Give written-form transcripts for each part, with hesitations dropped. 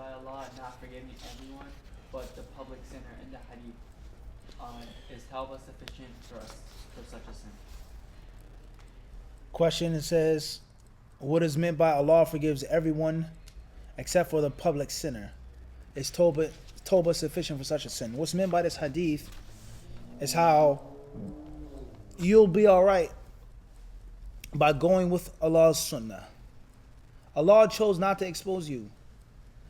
by Allah not forgiving everyone, but the public sinner in the Hadith. Is tawbah sufficient for us for such a sin? Question, it says, what is meant by Allah forgives everyone except for the public sinner? Is tawbah sufficient for such a sin? What's meant by this hadith is how you'll be alright by going with Allah's sunnah. Allah chose not to expose you,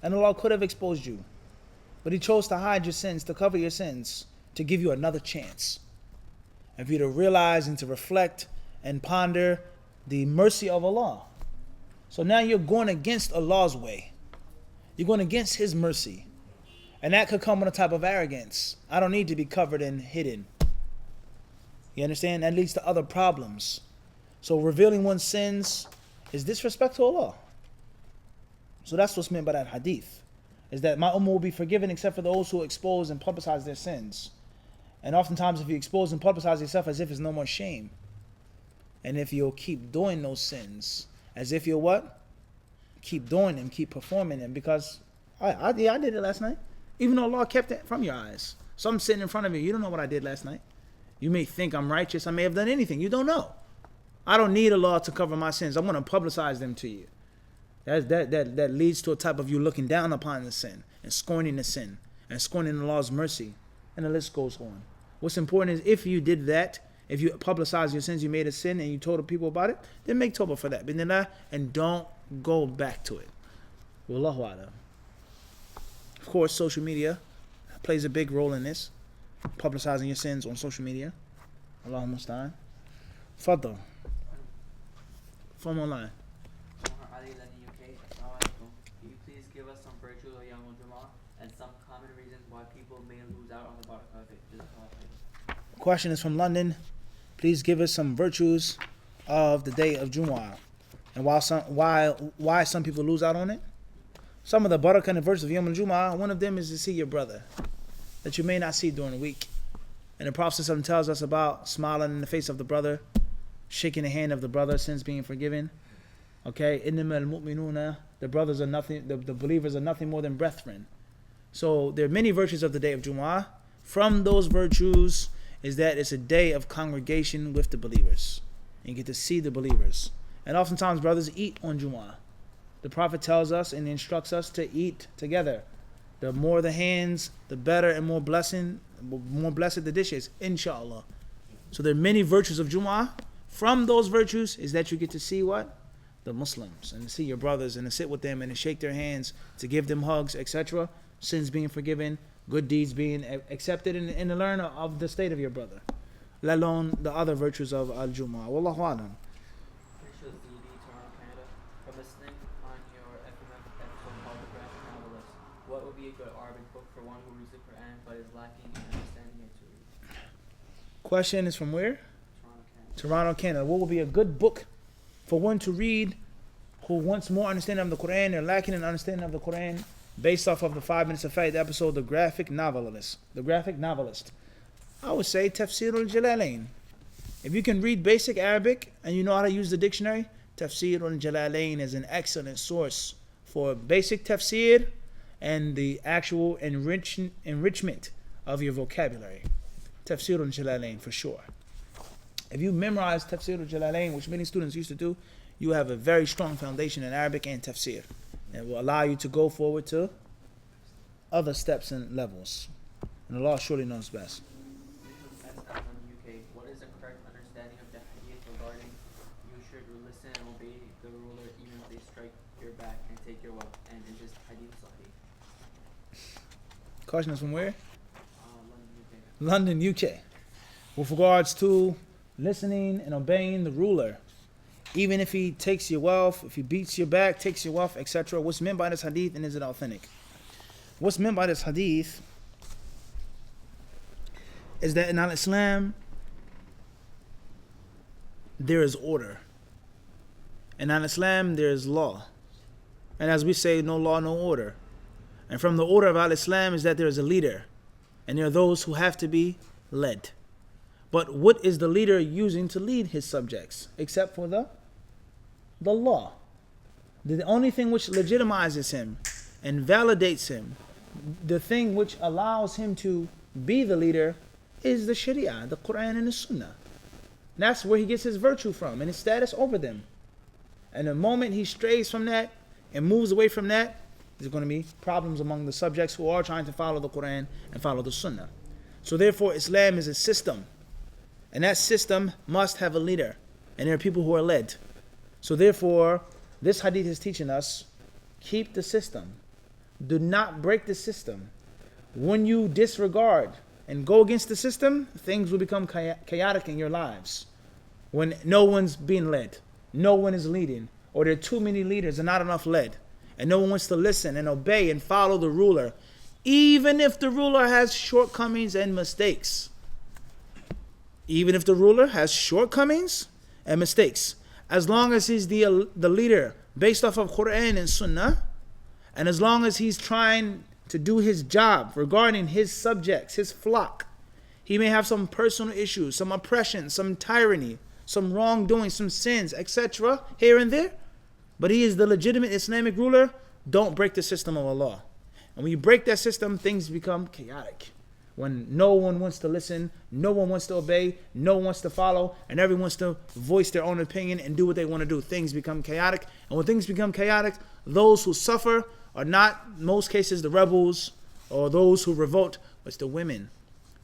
and Allah could have exposed you, but He chose to hide your sins, to cover your sins, to give you another chance, and for you to realize and to reflect and ponder the mercy of Allah. So now you're going against Allah's way. You're going against His mercy. And that could come with a type of arrogance. I don't need to be covered and hidden. You understand? That leads to other problems. So revealing one's sins is disrespect to Allah. So that's what's meant by that hadith. Is that my ummah will be forgiven except for those who expose and publicize their sins. And oftentimes if you expose and publicize yourself as if there's no more shame. And if you'll keep doing those sins, as if you'll what? Keep doing them, keep performing them. Because I did it last night. Even though Allah kept it from your eyes. So I'm sitting in front of you. You don't know what I did last night. You may think I'm righteous. I may have done anything. You don't know. I don't need Allah to cover my sins. I'm going to publicize them to you. That leads to a type of you looking down upon the sin and scorning the sin and scorning Allah's mercy. And the list goes on. What's important is if you did that, if you publicize your sins, you made a sin and you told the people about it, then make tawbah for that. And don't go back to it. Wallahu a'lam. Of course, social media plays a big role in this. Publicizing your sins on social media. Allahumma musta'an. Fadl. From online. Ali in the UK. Assalamu alaikum. Can you please give us some virtues of Yawm al-Jummah and some common reasons why people may lose out on the barakah of it? Question is from London. Please give us some virtues of the day of Jummah and why some people lose out on it. Some of the barakah and the virtues of Yawm al-Jummah, one of them is to see your brother that you may not see during the week. And the Prophet ﷺ tells us about smiling in the face of the brother, shaking the hand of the brother, sins being forgiven. Okay, innamal mu'minuna, the brothers are nothing, the believers are nothing more than brethren. So there are many virtues of the day of Jummah. From those virtues is that it's a day of congregation with the believers. And you get to see the believers. And oftentimes brothers eat on Jummah. The Prophet tells us and instructs us to eat together. The more the hands, the better and more blessed the dishes, inshallah. So there are many virtues of Jummah. From those virtues is that you get to see what? The Muslims, and to see your brothers and to sit with them and to shake their hands, to give them hugs, etc. Sins being forgiven, good deeds being accepted, and to learn of the state of your brother. Let alone the other virtues of Al-Jummah. Wallahu alam. From listening on your FMF episode called The Graphic Novelist, what would be a good Arabic book for one who reads the Quran but is lacking in understanding it to read? Question is from where? Toronto, Canada. Toronto, Canada. What would be a good book for one to read who wants more understanding of the Quran? They're lacking in understanding of the Quran based off of the 5 Minutes of Faith episode, The Graphic Novelist. The Graphic Novelist. I would say Tafsir al-Jalalain. If you can read basic Arabic and you know how to use the dictionary, Tafsir al-Jalalain is an excellent source for basic tafsir and the actual enrichment of your vocabulary. Tafsir al-Jalalain for sure. If you memorize Tafsir al-Jalalain, which many students used to do, you have a very strong foundation in Arabic and tafsir. And it will allow you to go forward to other steps and levels. And Allah surely knows best. From the UK, what is the correct understanding of the hadith regarding you should listen and obey the ruler even if they strike your back and take your wealth? And is this hadith sahih? Question is from where? London, UK. London, UK. With regards to listening and obeying the ruler, even if he takes your wealth, if he beats your back, takes your wealth, etc. What's meant by this hadith, and is it authentic? What's meant by this hadith is that in Al-Islam there is order. In Al-Islam there is law. And as we say, no law, no order. And from the order of Al-Islam is that there is a leader. And there are those who have to be led. But what is the leader using to lead his subjects? Except for the law. The only thing which legitimizes him and validates him, the thing which allows him to be the leader is the Sharia, the Quran and the Sunnah. That's where he gets his virtue from and his status over them. And the moment he strays from that and moves away from that, there's going to be problems among the subjects who are trying to follow the Quran and follow the Sunnah. So therefore, Islam is a system. And that system must have a leader. And there are people who are led. So therefore, this hadith is teaching us, keep the system. Do not break the system. When you disregard and go against the system, things will become chaotic in your lives. When no one's being led, no one is leading, or there are too many leaders and not enough led, and no one wants to listen and obey and follow the ruler, even if the ruler has shortcomings and mistakes. Even if the ruler has shortcomings and mistakes, as long as he's the leader based off of Quran and Sunnah, and as long as he's trying to do his job regarding his subjects, his flock, he may have some personal issues, some oppression, some tyranny, some wrongdoing, some sins, etc. here and there, but he is the legitimate Islamic ruler. Don't break the system of Allah. And when you break that system, things become chaotic. When no one wants to listen, no one wants to obey, no one wants to follow, and everyone wants to voice their own opinion and do what they want to do, things become chaotic. And when things become chaotic, those who suffer are not, in most cases, the rebels or those who revolt, but it's the women,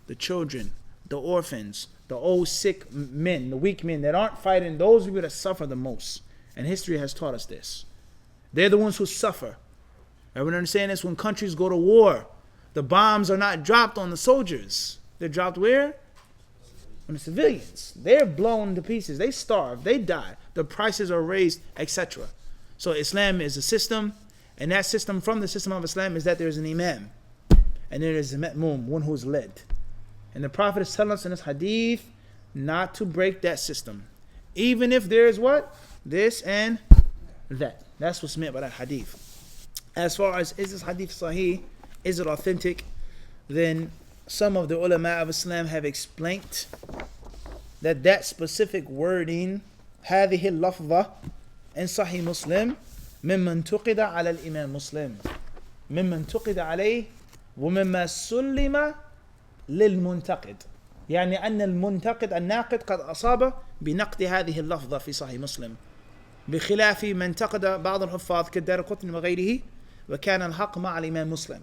the children, the orphans, the old sick men, the weak men that aren't fighting. Those people that suffer the most. And history has taught us this. They're the ones who suffer. Everyone understand this? When countries go to war, the bombs are not dropped on the soldiers. They're dropped where? On the civilians. They're blown to pieces. They starve. They die. The prices are raised, etc. So Islam is a system. And that system, from the system of Islam, is that there is an imam. And there is a ma'mum, one who is led. And the Prophet is telling us in this hadith not to break that system. Even if there is what? This and that. That's what's meant by that hadith. As far as, is this hadith sahih? Is it authentic? Then some of the ulama of Islam have explained that that specific wording, هذه اللفظة in Sahih Muslim, ممن تقد على الإمام مسلم ممن تقد عليه ومما سلم للمنتقد. يعني أن المنتقد الناقد قد أصاب بنقد هذه اللفظة في صحيح مسلم، بخلاف من انتقد بعض الحفاظ كالدارقطني وغيره وكان الحق مع الإمام مسلم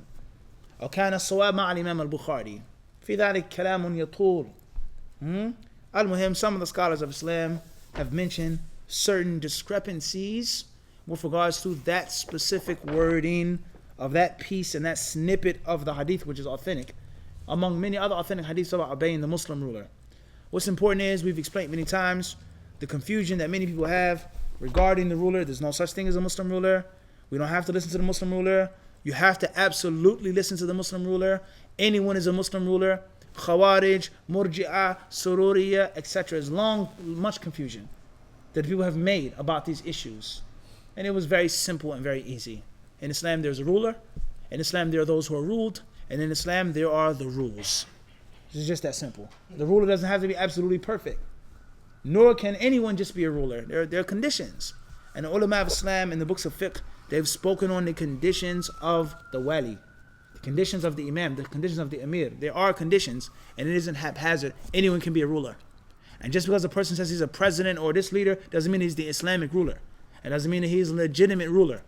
أو كان الصواب مع الإمام البخاري. في ذلك كلام يطول. المهم, some of the scholars of Islam have mentioned certain discrepancies with regards to that specific wording of that piece and that snippet of the hadith, which is authentic, among many other authentic hadiths about obeying the Muslim ruler. What's important is, we've explained many times, the confusion that many people have regarding the ruler. There's no such thing as a Muslim ruler. We don't have to listen to the Muslim ruler. You have to absolutely listen to the Muslim ruler. Anyone is a Muslim ruler. Khawarij, Murji'ah, Sururiya, etc. There's much confusion that people have made about these issues. And it was very simple and very easy. In Islam, there's a ruler. In Islam, there are those who are ruled. And in Islam, there are the rules. It's just that simple. The ruler doesn't have to be absolutely perfect. Nor can anyone just be a ruler. There are conditions. And the ulama of Islam in the books of fiqh, they've spoken on the conditions of the wali, the conditions of the imam, the conditions of the emir. There are conditions, and it isn't haphazard. Anyone can be a ruler. And just because a person says he's a president or this leader doesn't mean he's the Islamic ruler. It doesn't mean that he's a legitimate ruler.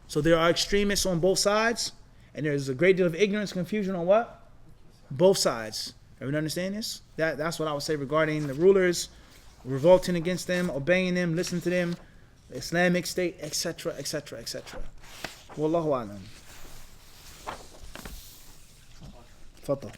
So there are extremists on both sides, and there's a great deal of ignorance, confusion on what? Both sides. Everyone understand this? That's what I would say regarding the rulers, revolting against them, obeying them, listening to them, the Islamic State, etc., etc., etc. Wallahu a'lam. Tfaddal.